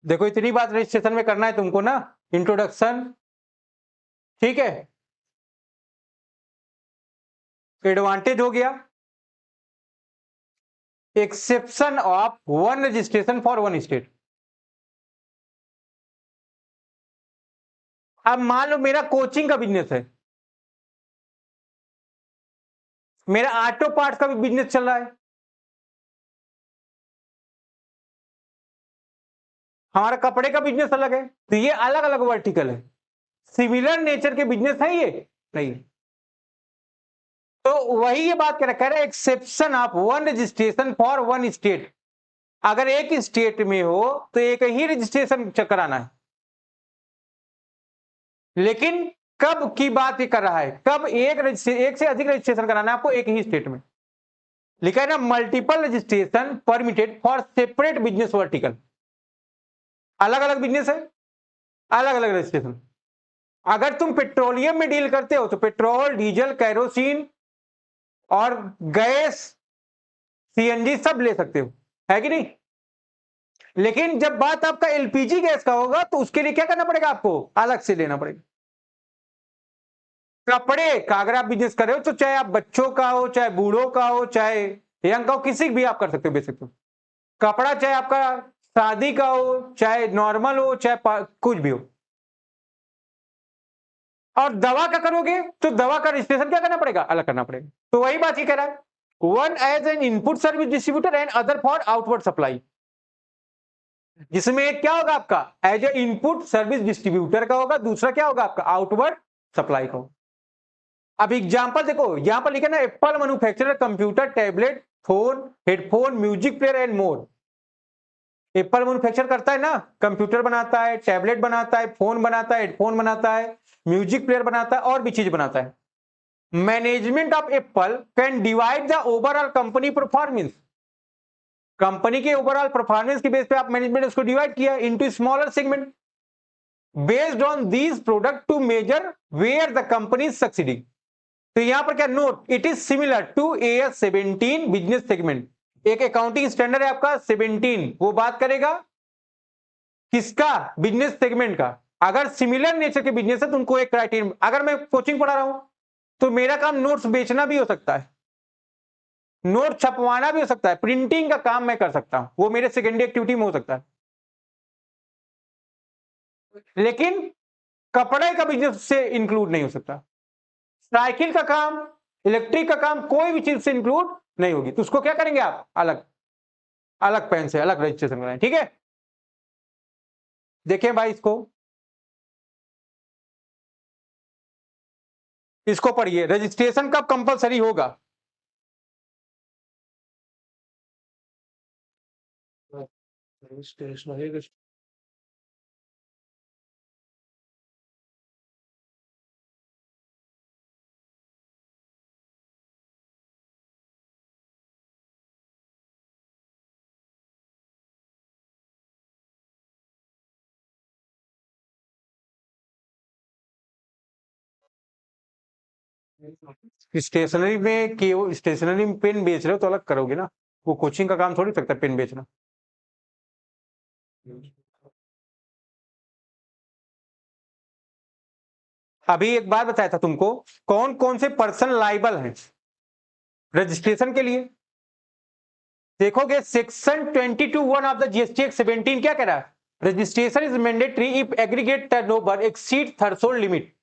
देखो इतनी बात रजिस्ट्रेशन में करना है तुमको ना, इंट्रोडक्शन, ठीक है, एडवांटेज हो गया, exception of one registration for one state. अब मान लो मेरा कोचिंग का बिजनेस है, मेरा ऑटो पार्ट्स का भी बिजनेस चल रहा है, हमारा कपड़े का बिजनेस अलग है, तो ये अलग अलग वर्टिकल है। सिमिलर नेचर के बिजनेस है ये नहीं। तो वही ये बात कह रहा है exception of one registration for one state. अगर एक स्टेट में हो तो एक ही रजिस्ट्रेशन कराना है, लेकिन कब की बात ये कर रहा है, कब एक से अधिक रजिस्ट्रेशन कराना है आपको एक ही स्टेट में। लिखा है ना multiple registration permitted for separate business vertical. अलग अलग बिजनेस है, अलग अलग रजिस्ट्रेशन। अगर तुम पेट्रोलियम में डील करते हो तो पेट्रोल, डीजल, कैरोसिन और गैस, सीएनजी सब ले सकते हो, है कि नहीं। लेकिन जब बात आपका एलपीजी गैस का होगा तो उसके लिए क्या करना पड़ेगा, आपको अलग से लेना पड़ेगा। कपड़े का अगर आप बिजनेस कर रहे हो तो चाहे आप बच्चों का हो, चाहे बूढ़ों का हो, चाहे यंग का हो, किसी भी आप कर सकते हो, बेच सकते हो कपड़ा, चाहे आपका शादी का हो, चाहे नॉर्मल हो, चाहे कुछ भी हो। और दवा का करोगे तो दवा का रजिस्ट्रेशन क्या करना पड़ेगा, अलग करना पड़ेगा। तो वही बात ही कह रहा है, one as an input service distributor and other for outward supply. जिसमें एक क्या होगा आपका as a input service distributor का होगा, दूसरा क्या होगा आपका आउटवर्ड सप्लाई का होगा। अब एग्जांपल देखो यहां पर लिखा ना, Apple manufacturer computer, tablet, phone, headphone, music player and more. Apple manufacture करता है ना, कंप्यूटर बनाता है, टैबलेट बनाता है, फोन बनाता है, हेडफोन बनाता है, म्यूजिक प्लेयर बनाता है और भी चीज बनाता है। Management of Apple can divide the overall company performance. Company के ओवरऑल परफॉर्मेंस के बेस पे आप मैनेजमेंट उसको डिवाइड किया into smaller segment based on these product to measure where the company is succeeding. तो यहां पर क्या note, it is similar to AS 17 business segment. एक अकाउंटिंग स्टैंडर्ड है आपका 17, वो बात करेगा किसका, बिजनेस सेगमेंट का। अगर सिमिलर नेचर के बिजनेस है तो उनको एक क्राइटेरिया, अगर मैं कोचिंग पढ़ा रहा हूं तो मेरा काम नोट्स बेचना भी हो सकता है, नोट छपवाना भी हो सकता है, प्रिंटिंग का काम मैं कर सकता हूं, वो मेरे सेकेंडरी एक्टिविटी में हो सकता है। लेकिन कपड़े का बिजनेस से इंक्लूड नहीं हो सकता, साइकिल का काम, इलेक्ट्रिक का काम, कोई भी चीज से इंक्लूड नहीं होगी। तो उसको क्या करेंगे आप, अलग अलग पेन से अलग रजिस्ट्रेशन कराएं, ठीक है। देखें भाई इसको पढ़िए, रजिस्ट्रेशन कब कंपलसरी होगा। स्टेशनरी में कि वो स्टेशनरी में पेन बेच रहे हो तो अलग करोगे ना, वो कोचिंग का काम थोड़ी सकता है पेन बेचना। अभी एक बात बताया था तुमको, कौन कौन से पर्सन लाइबल हैं रजिस्ट्रेशन के लिए। देखोगे section 22(1) of the GST act 17 क्या कह रहा है, registration is mandatory if aggregate turnover exceed threshold limit.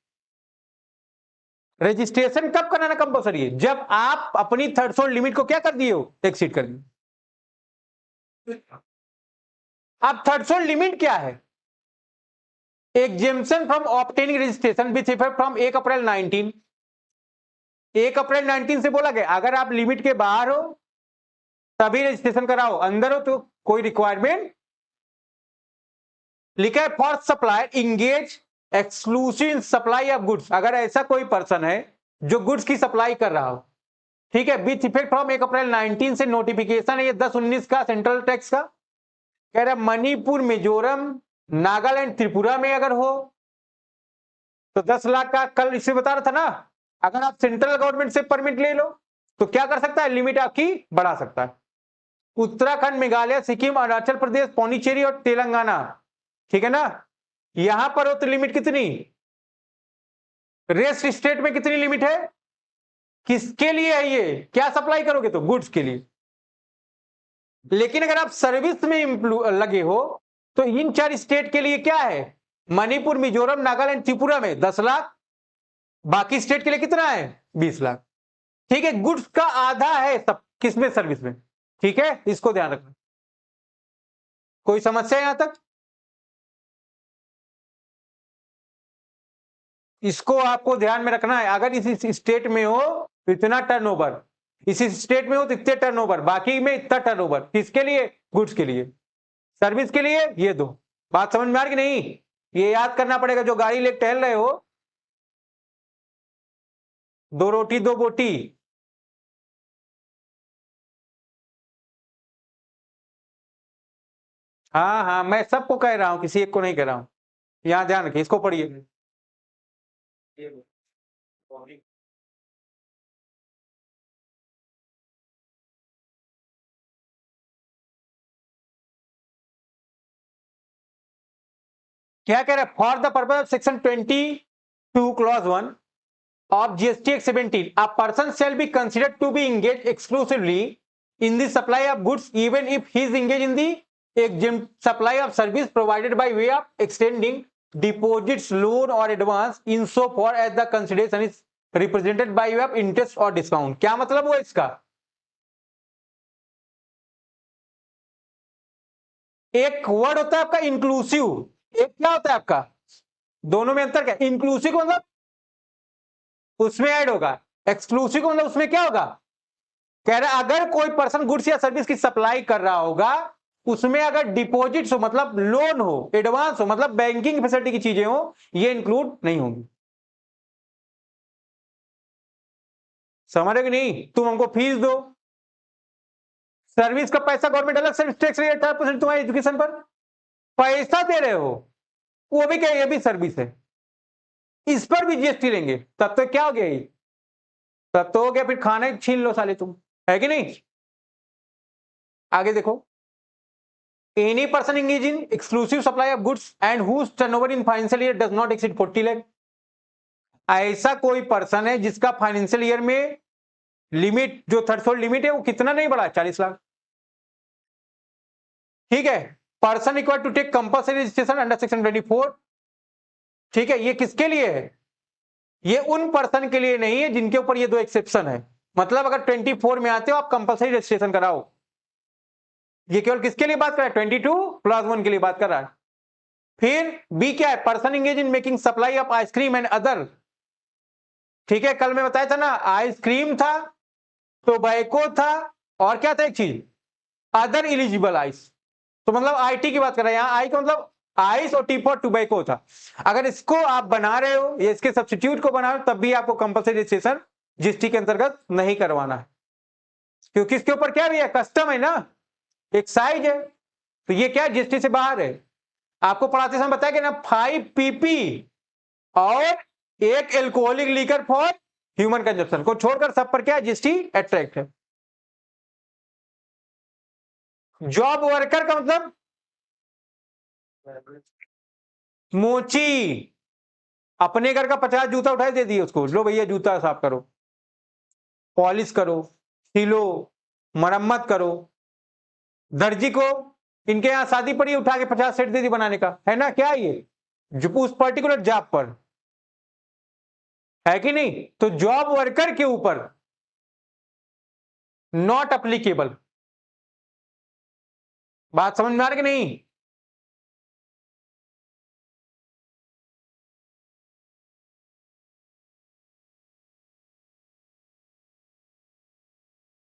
Registration कब कराना कंपलसरी है, जब आप अपनी थ्रेशोल्ड लिमिट को क्या कर दिए हो, एक्सीड कर दिए। अब थ्रेशोल्ड लिमिट क्या है, exemption from obtaining registration with effect from 1 अप्रैल 19। 1 अप्रैल 19 से बोला गया अगर आप लिमिट के बाहर हो तभी रजिस्ट्रेशन कराओ, अंदर हो तो कोई रिक्वायरमेंट। लिखा है for supply engage exclusive supply of goods. अगर ऐसा कोई पर्सन है जो गुड्स की सप्लाई कर रहा हो, ठीक है, विथ इफेक्ट फ्रॉम 1 अप्रैल 19 से नोटिफिकेशन है ये 10-19 का सेंट्रल टैक्स का, कह रहा मणिपुर, मिजोरम, नागालैंड, त्रिपुरा में अगर हो तो 10 लाख का, कल इसे बता रहा था ना, अगर आप सेंट्रल गवर्नमेंट से परमिट ले लो तो क्या कर सकता है, लिमिट आपकी बढ़ा सकता है। उत्तराखंड, मेघालय, सिक्किम, अरुणाचल प्रदेश, पौंडीचेरी और तेलंगाना ठीक है ना। यहां पर हो तो लिमिट कितनी, रेस्ट स्टेट में कितनी लिमिट है, किसके लिए है ये, क्या सप्लाई करोगे तो गुड्स के लिए। लेकिन अगर आप सर्विस में लगे हो तो इन 4 स्टेट के लिए क्या है, मणिपुर, मिजोरम, नागालैंड, त्रिपुरा में 10 लाख, बाकी स्टेट के लिए कितना है 20 लाख। ठीक है, गुड्स का आधा है सब किसमें, सर्विस में। ठीक है, इसको ध्यान रखना। कोई समस्या यहां तक, इसको आपको ध्यान में रखना है। अगर इस स्टेट में हो तो इतना टर्नओवर, इसी स्टेट में हो तो इतने टर्नओवर, बाकी में इतना टर्नओवर, किसके लिए, गुड्स के लिए। सर्विस के लिए ये दो। बात समझ में आ रही कि नहीं, ये याद करना पड़ेगा। जो गाड़ी लेके टहल रहे हो, 2 रोटी 2 बोटी। हाँ हाँ, मैं सबको कह रहा हूं, किसी एक को नहीं कह रहा हूं। यहां ध्यान रखिए, इसको पढ़िए। क्या कह रहा है, for the purpose of section 22 clause 1 of GST Act 17, a person shall be considered to be engaged exclusively in the supply of goods even if he is engaged in the exempt supply of service provided by way of extending deposits, loan or advance in so far as the consideration is represented by way of interest or discount। क्या मतलब हुआ इसका, एक word होता है आपका inclusive, एक क्या होता है आपका, दोनों में अंतर क्या, इंक्लूसिव मतलब उसमें ऐड होगा, एक्सक्लूसिव मतलब उसमें क्या होगा। कह रहा है अगर कोई पर्सन गुड्स या सर्विस की सप्लाई कर रहा होगा, उसमें अगर डिपॉजिट्स हो मतलब लोन हो, एडवांस हो मतलब बैंकिंग फैसिलिटी की चीजें हो, ये इंक्लूड नहीं होंगी। समझ रहे कि नहीं, तुम हमको फीस दो, सर्विस का पैसा गवर्नमेंट अलग सर्विस टैक्स रेट 18% तुम्हारी एजुकेशन पर पैसा दे रहे हो, वो भी क्या, ये भी सर्विस है, इस पर भी जीएसटी लेंगे, तब तो क्या हो गया, ये तब तो हो गया फिर खाने छीन लो साले तुम, है कि नहीं। आगे देखो, any person engaged in exclusive supply of goods and whose turnover in financial year does not exceed 40 lakh, ऐसा कोई पर्सन है जिसका फाइनेंशियल ईयर में लिमिट, जो थ्रेशोल्ड लिमिट है वो कितना नहीं बढ़ा, 40 लाख। ठीक है, person required to take compulsory registration under section 24। ठीक है, ये किसके लिए है, ये उन पर्सन के लिए नहीं है जिनके ऊपर ये 2 एक्सेप्शन है। मतलब अगर 24 में आते हो आप कंपल्सरी रजिस्ट्रेशन कराओ। ये केवल किसके लिए बात कर रहा है, 22+1 के लिए बात कर रहा है। फिर बी क्या है, person engage in making supply of ice cream and other. ठीक है, कल मैं बताया था ना, आइसक्रीम था, टोबैको था, और क्या था एक चीज, अदर इलिजिबल आइस। तो मतलब आईटी की बात कर रहे हैं, यहां आई का मतलब आइस और टी फॉर टोबैको था। अगर इसको आप बना रहे हो या इसके सब्स्टिट्यूट को बना रहे हो, तब भी आपको कंपल्सरी रजिस्ट्रेशन जीएसटी के अंतर्गत नहीं करवाना है, क्योंकि इसके ऊपर क्या भी है, कस्टम है ना, एक्साइज है, तो ये क्या जीएसटी से बाहर है। आपको पढ़ाते समय बताया कि ना 5 पीपी और एक alcoholic liquor for human consumption को छोड़कर सब पर क्या है, जीएसटी अट्रैक्ट है। जॉब वर्कर का मतलब मोची, अपने घर का 50 जूता उठाए दे दिए उसको, लो भैया जूता साफ करो, पॉलिश करो, सिलो, मरम्मत करो। दर्जी को इनके यहां शादी पड़ी, उठा के 50 सेट दे दी बनाने का, है ना, क्या ये जो उस पर्टिकुलर जॉब पर है कि नहीं। तो जॉब वर्कर के ऊपर नॉट अप्लीकेबल। बात समझ में आ रही कि नहीं।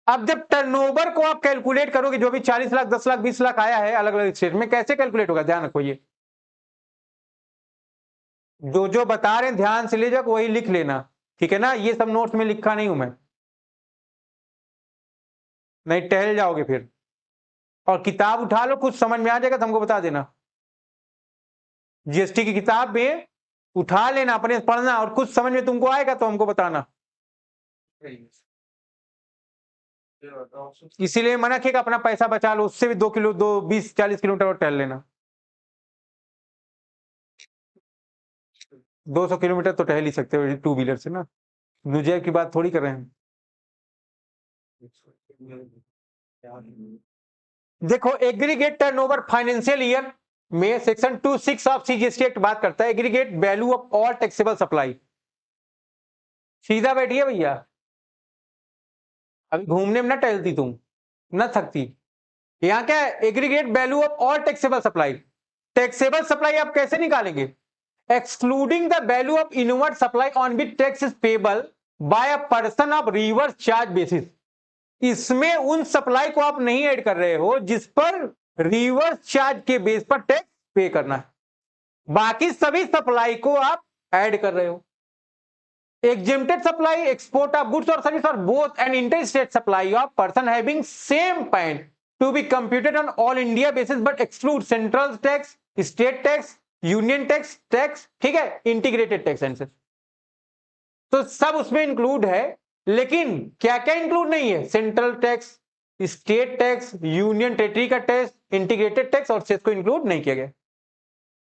अब जब टर्नओवर को आप कैलकुलेट करोगे, जो भी 40 लाख 10 लाख 20 लाख आया है अलग अलग स्टेट में, कैसे कैलकुलेट होगा, ध्यान रखो। ये जो बता रहे हैं ध्यान से ले जाओ, वही लिख लेना, ठीक है ना, ये सब नोट्स में लिखा नहीं हूं मैं, नहीं टहल जाओगे फिर। और किताब उठा लो, कुछ समझ में आ जाएगा तो हमको बता देना, जीएसटी की किताब में उठा लेना, अपने पढ़ना, और कुछ समझ में तुमको आएगा तो हमको बताना। इसीलिए मना किया कि अपना पैसा बचा लो, उससे भी 2 किलो 20-40 किलोमीटर और टहल लेना। 200 किलोमीटर तो टहल ही सकते हो टू व्हीलर से ना, नुजैब की बात थोड़ी कर रहे हैं। देखो एग्रीगेट टर्नओवर फाइनेंशियल ईयर में सेक्शन 26 ऑफ सीजीएसटी एक्ट बात करता है aggregate value of all taxable supply. सीधा बैठिए भैया, अभी घूमने में ना टहलती तुम, ना थकती। यहां क्या है, aggregate value of all taxable supply. Taxable supply आप कैसे निकालेंगे, excluding the value of inward supply on which tax is payable by a person of reverse charge basis. इसमें उन सप्लाई को आप नहीं ऐड कर रहे हो जिस पर रिवर्स चार्ज के बेस पर टैक्स पे करना है, बाकी सभी सप्लाई को आप ऐड कर रहे हो। exempted supply export of goods or service or both an interstate supply of person having same PAN to be computed on all India basis but exclude central tax, state tax, union tax, ठीक है, integrated tax and तो सब उसमें include है, लेकिन क्या क्या include नहीं है, central tax, state tax, union territory का टैक्स, इंटीग्रेटेड टैक्स और सेस को इंक्लूड नहीं किया गया।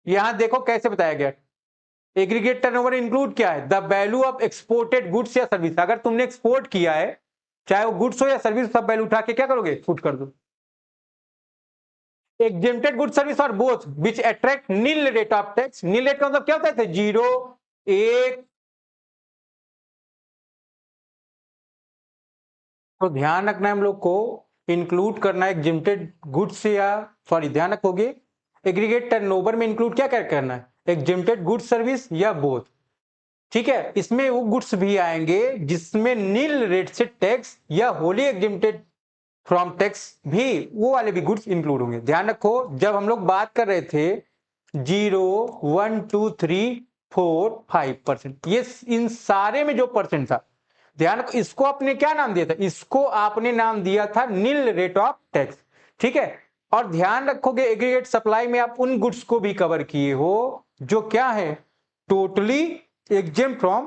यहां देखो कैसे बताया गया, एग्रीगेट टर्नओवर इंक्लूड क्या है, the value of exported goods या सर्विस। अगर तुमने एक्सपोर्ट किया है चाहे वो गुड्स हो या सर्विस, सब वैल्यू उठा के क्या करोगे, फुट कर दो। एग्जेम्प्टेड गुड सर्विस और both which attract nil rate of tax. Nil rate का मतलब क्या होता है, 0, 1। तो ध्यान रखना है हम लोग को, इंक्लूड करना है एग्जेम्प्टेड गुड्स या सॉरी ध्यान रखोगे एग्रीगेट टर्नओवर में इंक्लूड क्या करना है, एग्जेम्प्टेड गुड्स सर्विस या बोथ। ठीक है, इसमें वो गुड्स भी आएंगे जिसमें नील रेट से टैक्स या होली एग्जेम्प्टेड फ्रॉम टैक्स भी, वो वाले भी गुड्स इंक्लूड होंगे। ध्यान रखो जब हम लोग बात कर रहे थे 0, 1, 2, 3, 4, 5%, ये इन सारे में जो परसेंट था, ध्यान रखो इसको आपने क्या नाम दिया था, इसको आपने नाम दिया था नील रेट ऑफ टैक्स। ठीक है, और ध्यान रखोगे एग्रीगेट सप्लाई में आप उन गुड्स को भी कवर किए हो जो क्या है, टोटली एग्जेम्प्ट फ्रॉम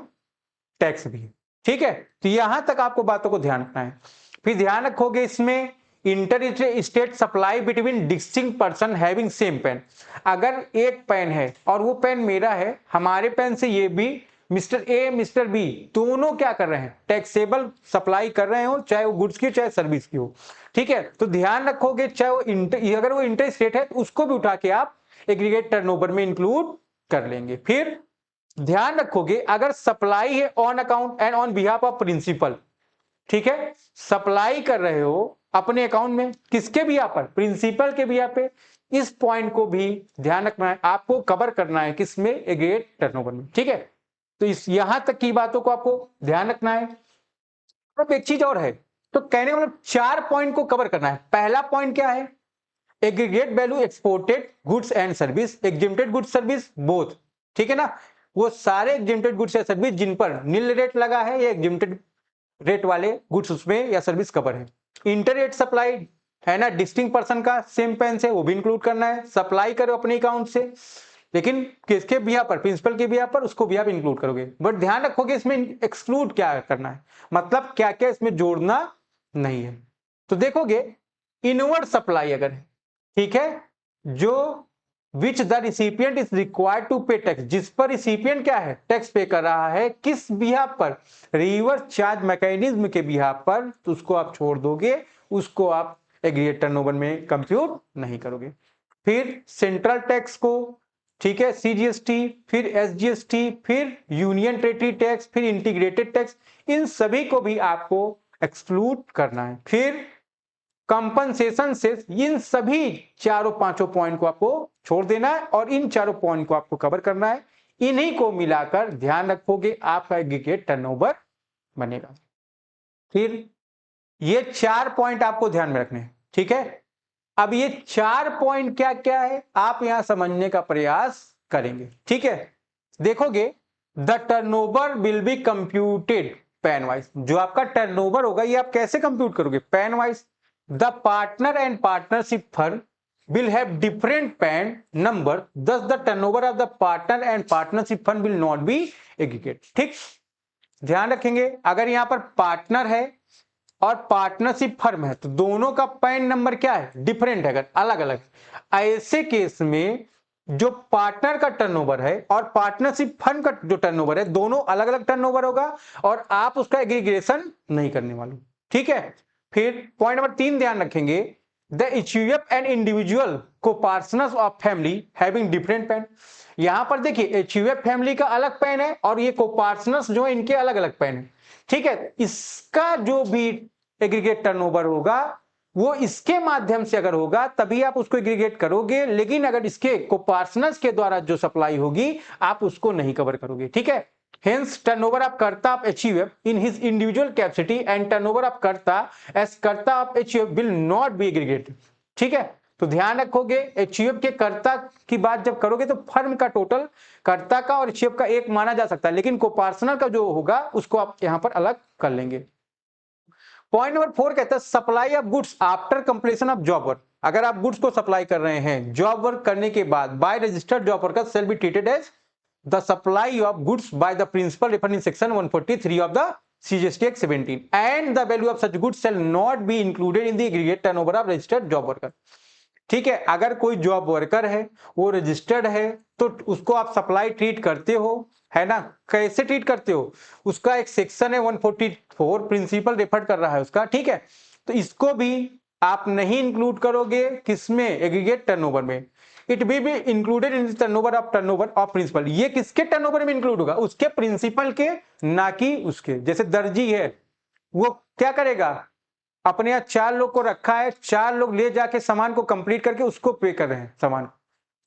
टैक्स भी। ठीक है, तो यहां तक आपको बातों को ध्यान रखना है। फिर ध्यान रखोगे इसमें inter state supply between distinct person having same PAN. अगर एक पेन है और वो पेन मेरा है, हमारे पेन से ये भी मिस्टर ए मिस्टर बी दोनों क्या कर रहे हैं, टैक्सेबल सप्लाई कर रहे हो, चाहे वो गुड्स की चाहे सर्विस की हो। ठीक है, तो ध्यान रखोगे चाहे वो अगर वो इंटर स्टेट है तो उसको भी उठा के आप एग्रीगेट टर्नओवर में इंक्लूड कर लेंगे। फिर ध्यान रखोगे अगर सप्लाई है on account and on behalf of principal. ठीक है, सप्लाई कर रहे हो अपने अकाउंट में, किसके बिहाफ पर, प्रिंसिपल के बिहाफ पे। इस पॉइंट को भी ध्यान रखना है, आपको कवर करना है किसमें, एग्रीगेट टर्नओवर में। ठीक है, तो इस यहां तक की बातों को आपको ध्यान रखना है। अब एक चीज और है, तो कहने का मतलब 4 पॉइंट को कवर करना है। पहला पॉइंट क्या है, aggregate value exported goods and service, exempted goods service both. ठीक है ना, वो सारे एग्जेम्प्टेड गुड्स या सर्विस जिन पर नील रेट लगा है या एग्जेम्प्टेड रेट वाले गुड्स उसमें या सर्विस कवर है। इंटर रेट सप्लाई है ना, डिस्टिंक्ट पर्सन का सेम पेन से, वो भी इंक्लूड करना है। सप्लाई करो अपने अकाउंट से, लेकिन किसके बिहाफ पर, प्रिंसिपल के बिहाफ पर, उसको भी आप इंक्लूड करोगे। बट ध्यान रखोगे इसमें एक्सक्लूड क्या करना है, मतलब क्या क्या इसमें जोड़ना नहीं है। तो देखोगे इनवर्ड सप्लाई अगर है, ठीक है, जो which the recipient is required to pay tax, जिस पर रिसिपिएंट क्या है, टैक्स पे कर रहा है, किस बिहाफ पर, रिवर्स चार्ज मैकेनिज्म के बिहाफ पर, तो उसको आप छोड़ दोगे, उसको आप एग्रीगेट टर्नओवर में कंप्यूट नहीं करोगे। फिर सेंट्रल टैक्स को, ठीक है, सीजीएसटी, फिर एसजीएसटी, फिर यूनियन टेरिटरी टैक्स, फिर इंटीग्रेटेड टैक्स, इन सभी को भी आपको एक्सक्लूड करना है। फिर कंपनसेशन से इन सभी चारों पांचों पॉइंट को आपको छोड़ देना है और इन चारों पॉइंट को आपको कवर करना है। इन्हीं को मिलाकर ध्यान रखोगे आपका एग्रीगेट टर्नओवर बनेगा। फिर ये 4 पॉइंट आपको ध्यान में रखने हैं। ठीक है, अब ये 4 पॉइंट क्या क्या है आप यहां समझने का प्रयास करेंगे। ठीक है, देखोगे the turnover will be computed pan wise. जो आपका टर्नओवर होगा ये आप कैसे कंप्यूट करोगे, pan wise. The partner and partnership firm will have different PAN number, thus the turnover of the partner and partnership firm will not be aggregate। ठीक, ध्यान रखेंगे अगर यहां पर पार्टनर है और पार्टनरशिप फर्म है तो दोनों का पैन नंबर क्या है, डिफरेंट है, अगर अलग अलग, ऐसे केस में जो पार्टनर का टर्नओवर है और पार्टनरशिप फंड का जो टर्नओवर है, दोनों अलग अलग टर्नओवर होगा और आप उसका एग्रीगेशन नहीं करने वाले, ठीक है। फिर पॉइंट नंबर 3 ध्यान रखेंगे, the HUF and individual copartners of family having different PAN. यहां पर देखिए एचयूएफ फैमिली का अलग पैन है और ये कोपार्टनर्स जो है इनके अलग अलग पैन है, ठीक है। इसका जो भी एग्रीगेट टर्नओवर होगा वो इसके माध्यम से अगर होगा तभी आप उसको एग्रीगेट करोगे, लेकिन अगर इसके कोपार्टनर्स के द्वारा जो सप्लाई होगी आप उसको नहीं कवर करोगे, ठीक है। हेंस टर्नओवर ऑफ कर्ता of HUF in his individual capacity and turnover of कर्ता एज कर्ता of HUF will not be aggregated, ठीक है। तो ध्यान रखोगे एचयूएफ के कर्ता की बात जब करोगे तो फर्म का टोटल कर्ता का और एचयूएफ का एक माना जा सकता है, लेकिन कोपार्टनर का जो होगा उसको आप यहां पर अलग कर लेंगे। पॉइंट नंबर 4 कहता है supply of goods after completion of job work. अगर आप गुड्स को सप्लाई कर रहे हैं जॉब वर्क करने के बाद, by registered job worker shall be treated as the supply of goods by the principal referred in section 143 of the CGST Act 17 and the value of such goods shall not be included in the aggregate turnover of registered job worker, ठीक है। अगर कोई job worker है वो registered है तो उसको आप सप्लाई ट्रीट करते हो, है ना। कैसे ट्रीट करते हो, उसका एक सेक्शन है 144 प्रिंसिपल रेफर कर रहा है उसका, ठीक है। तो इसको भी आप नहीं इंक्लूड करोगे किसमें, एग्रीगेट टर्नओवर में। It will be included in turnover of principal. ये किसके टर्नओवर में इंक्लूड होगा, उसके प्रिंसिपल के, ना कि उसके। जैसे दर्जी है वो क्या करेगा, अपने यहाँ 4 लोग को रखा है, 4 लोग ले जाके सामान को कंप्लीट करके उसको पे कर रहे हैं सामान,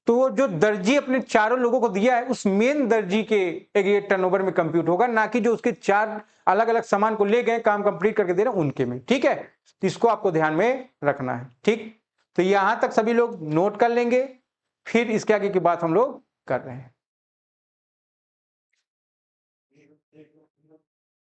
तो वो जो दर्जी अपने चारों लोगों को दिया है उस मेन दर्जी के एग्रीगेट टर्नओवर में कंप्यूट होगा, ना कि जो उसके 4 अलग अलग सामान को ले गए काम कंप्लीट करके दे रहे हैं उनके में, ठीक है। तो इसको आपको ध्यान में रखना है, ठीक। तो यहां तक सभी लोग नोट कर लेंगे, फिर इसके आगे की बात हम लोग कर रहे हैं।